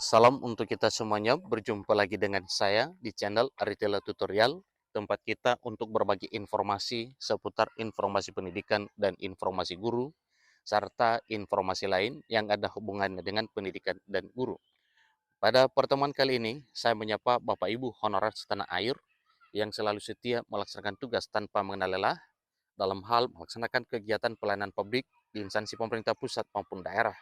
Salam untuk kita semuanya, berjumpa lagi dengan saya di channel Aritela Tutorial, tempat kita untuk berbagi informasi seputar informasi pendidikan dan informasi guru, serta informasi lain yang ada hubungannya dengan pendidikan dan guru. Pada pertemuan kali ini, saya menyapa Bapak Ibu honorer setanah air yang selalu setia melaksanakan tugas tanpa mengenal lelah dalam hal melaksanakan kegiatan pelayanan publik di instansi pemerintah pusat maupun daerah.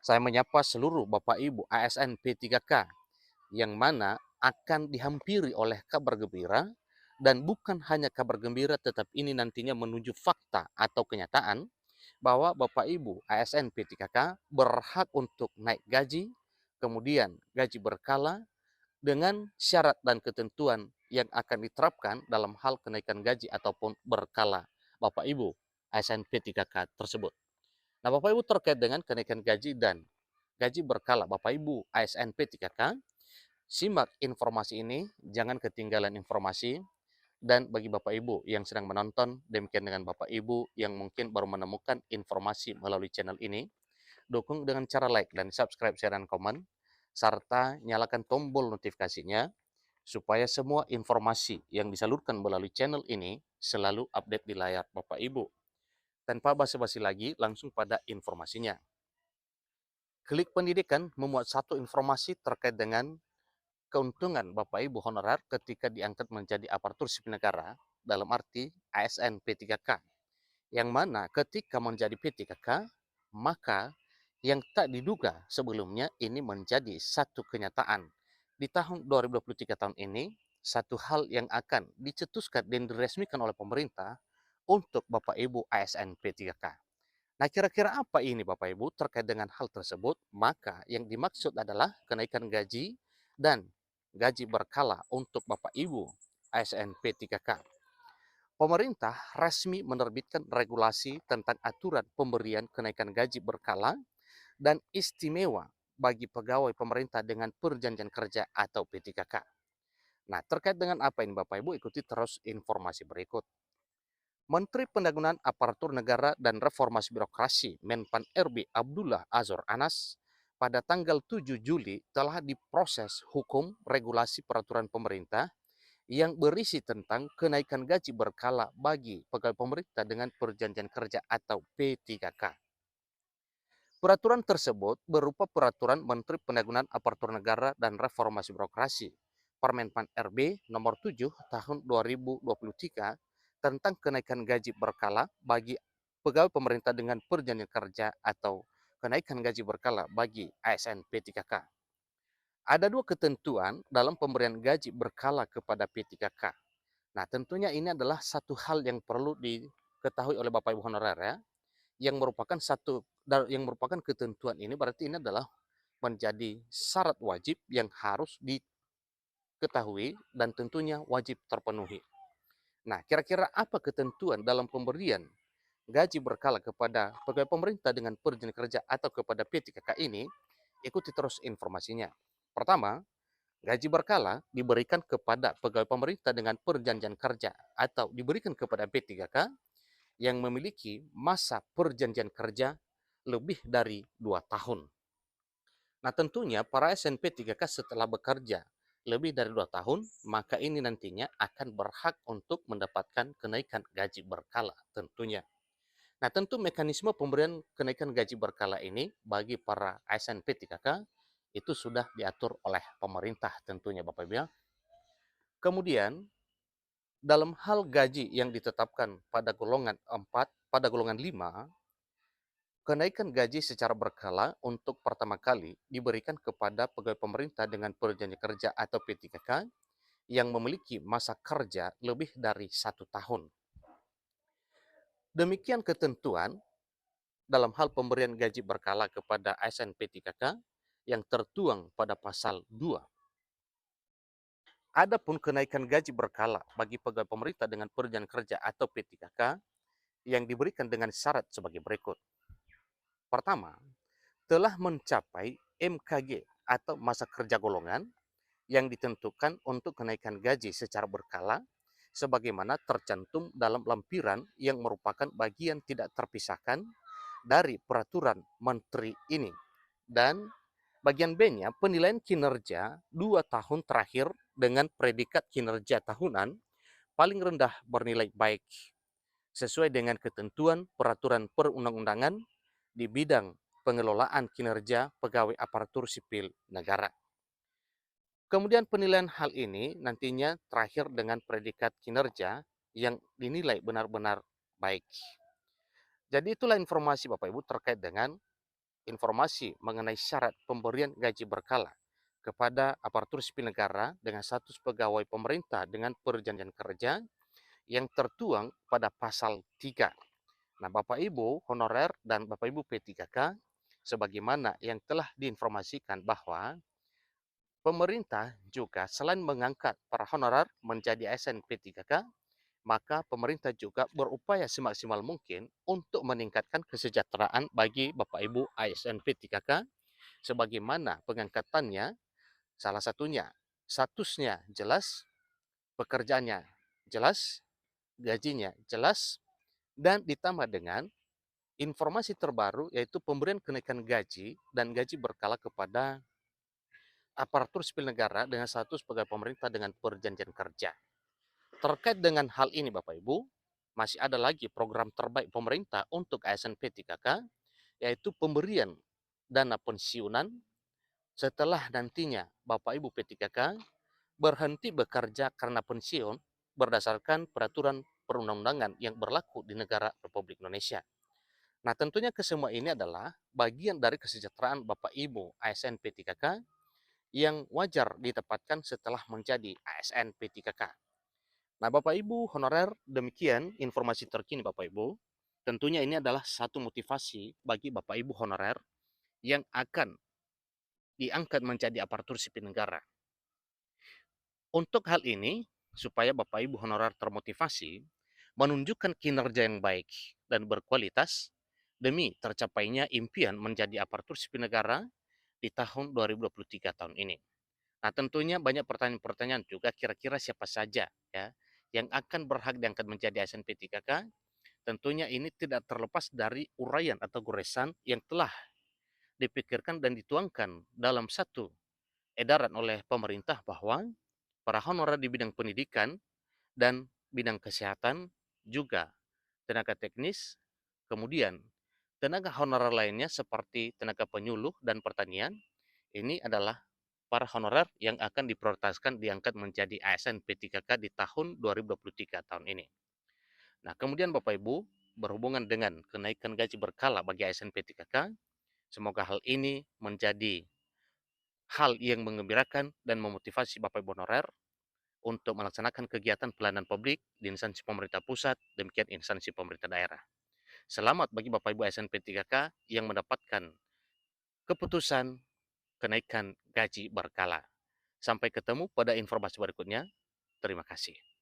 Saya menyapa seluruh Bapak Ibu ASN P3K yang mana akan dihampiri oleh kabar gembira, dan bukan hanya kabar gembira, tetap ini nantinya menuju fakta atau kenyataan bahwa Bapak Ibu ASN P3K berhak untuk naik gaji, kemudian gaji berkala dengan syarat dan ketentuan yang akan diterapkan dalam hal kenaikan gaji ataupun berkala Bapak Ibu ASN P3K tersebut. Nah, Bapak Ibu, terkait dengan kenaikan gaji dan gaji berkala Bapak Ibu ASN P3K, simak informasi ini, jangan ketinggalan informasi. Dan bagi Bapak Ibu yang sedang menonton, demikian dengan Bapak Ibu yang mungkin baru menemukan informasi melalui channel ini, dukung dengan cara like dan subscribe, share, dan komen, serta nyalakan tombol notifikasinya, supaya semua informasi yang disalurkan melalui channel ini selalu update di layar Bapak Ibu. Tanpa basa-basi lagi, langsung pada informasinya. Klik Pendidikan memuat satu informasi terkait dengan keuntungan Bapak Ibu honorer ketika diangkat menjadi aparatur sipil negara, dalam arti ASN P3K, yang mana ketika menjadi P3K, maka yang tak diduga sebelumnya ini menjadi satu kenyataan. Di tahun 2023 tahun ini, satu hal yang akan dicetuskan dan diresmikan oleh pemerintah untuk Bapak Ibu ASN P3K. Nah, kira-kira apa ini Bapak Ibu terkait dengan hal tersebut? Maka yang dimaksud adalah kenaikan gaji dan gaji berkala untuk Bapak Ibu ASN P3K. Pemerintah resmi menerbitkan regulasi tentang aturan pemberian kenaikan gaji berkala dan istimewa bagi pegawai pemerintah dengan perjanjian kerja atau P3K. Nah, terkait dengan apa ini Bapak Ibu, ikuti terus informasi berikut. Menteri Pendagangan Aparatur Negara dan Reformasi Birokrasi Menpan RB Abdullah Azwar Anas pada tanggal 7 Juli telah diproses hukum regulasi peraturan pemerintah yang berisi tentang kenaikan gaji berkala bagi pegawai pemerintah dengan perjanjian kerja atau P3K. Peraturan tersebut berupa Peraturan Menteri Pendagangan Aparatur Negara dan Reformasi Birokrasi Permenpan RB nomor 7 tahun 2023 tentang kenaikan gaji berkala bagi pegawai pemerintah dengan perjanjian kerja atau kenaikan gaji berkala bagi ASN P3K. Ada dua ketentuan dalam pemberian gaji berkala kepada P3K. Nah, tentunya ini adalah satu hal yang perlu diketahui oleh Bapak Ibu honorer ya, yang merupakan ketentuan ini berarti ini adalah menjadi syarat wajib yang harus diketahui dan tentunya wajib terpenuhi. Nah, kira-kira apa ketentuan dalam pemberian gaji berkala kepada pegawai pemerintah dengan perjanjian kerja atau kepada P3K ini? Ikuti terus informasinya. Pertama, gaji berkala diberikan kepada pegawai pemerintah dengan perjanjian kerja atau diberikan kepada P3K yang memiliki masa perjanjian kerja lebih dari 2 tahun. Nah, tentunya para SNP 3K setelah bekerja lebih dari 2 tahun, maka ini nantinya akan berhak untuk mendapatkan kenaikan gaji berkala tentunya. Nah, tentu mekanisme pemberian kenaikan gaji berkala ini bagi para SNP 3K itu sudah diatur oleh pemerintah tentunya Bapak Ibu ya. Kemudian, dalam hal gaji yang ditetapkan pada golongan 4, pada golongan 5, kenaikan gaji secara berkala untuk pertama kali diberikan kepada pegawai pemerintah dengan perjanjian kerja atau P3K yang memiliki masa kerja lebih dari 1 tahun. Demikian ketentuan dalam hal pemberian gaji berkala kepada ASN P3K yang tertuang pada pasal 2. Adapun kenaikan gaji berkala bagi pegawai pemerintah dengan perjanjian kerja atau P3K yang diberikan dengan syarat sebagai berikut. Pertama, telah mencapai MKG atau masa kerja golongan yang ditentukan untuk kenaikan gaji secara berkala sebagaimana tercantum dalam lampiran yang merupakan bagian tidak terpisahkan dari peraturan menteri ini, dan Bagian B-nya, penilaian kinerja 2 tahun terakhir dengan predikat kinerja tahunan paling rendah bernilai baik sesuai dengan ketentuan peraturan perundang-undangan di bidang pengelolaan kinerja pegawai aparatur sipil negara. Kemudian penilaian hal ini nantinya terakhir dengan predikat kinerja yang dinilai benar-benar baik. Jadi itulah informasi Bapak Ibu terkait dengan informasi mengenai syarat pemberian gaji berkala kepada aparatur sipil negara dengan status pegawai pemerintah dengan perjanjian kerja yang tertuang pada pasal 3. Nah, Bapak Ibu honorer dan Bapak Ibu P3K, sebagaimana yang telah diinformasikan bahwa pemerintah juga selain mengangkat para honorer menjadi ASN P3K, maka pemerintah juga berupaya semaksimal mungkin untuk meningkatkan kesejahteraan bagi Bapak Ibu ASN P3K, sebagaimana pengangkatannya salah satunya statusnya jelas, pekerjaannya jelas, gajinya jelas, dan ditambah dengan informasi terbaru yaitu pemberian kenaikan gaji dan gaji berkala kepada aparatur sipil negara dengan status pegawai pemerintah dengan perjanjian kerja. Terkait dengan hal ini Bapak Ibu, masih ada lagi program terbaik pemerintah untuk ASN P3K, yaitu pemberian dana pensiunan setelah nantinya Bapak Ibu P3K berhenti bekerja karena pensiun berdasarkan peraturan perundang-undangan yang berlaku di negara Republik Indonesia. Nah, tentunya kesemua ini adalah bagian dari kesejahteraan Bapak Ibu ASN P3K yang wajar ditempatkan setelah menjadi ASN P3K. Nah, Bapak Ibu honorer, demikian informasi terkini Bapak Ibu. Tentunya ini adalah satu motivasi bagi Bapak Ibu honorer yang akan diangkat menjadi aparatur sipil negara. Untuk hal ini, supaya Bapak Ibu honorer termotivasi, menunjukkan kinerja yang baik dan berkualitas demi tercapainya impian menjadi aparatur sipil negara di tahun 2023 tahun ini. Nah, tentunya banyak pertanyaan-pertanyaan juga kira-kira siapa saja ya yang akan berhak diangkat menjadi ASN P3K. Tentunya ini tidak terlepas dari uraian atau goresan yang telah dipikirkan dan dituangkan dalam satu edaran oleh pemerintah bahwa para honorer di bidang pendidikan dan bidang kesehatan juga tenaga teknis, kemudian tenaga honorer lainnya seperti tenaga penyuluh dan pertanian, ini adalah para honorer yang akan diprioritaskan diangkat menjadi ASN P3K di tahun 2023 tahun ini. Nah, kemudian Bapak Ibu, berhubungan dengan kenaikan gaji berkala bagi ASN P3K, semoga hal ini menjadi hal yang mengembirakan dan memotivasi Bapak Ibu honorer untuk melaksanakan kegiatan pelayanan publik di instansi pemerintah pusat, demikian instansi pemerintah daerah. Selamat bagi Bapak Ibu ASN P3K yang mendapatkan keputusan kenaikan gaji berkala. Sampai ketemu pada informasi berikutnya. Terima kasih.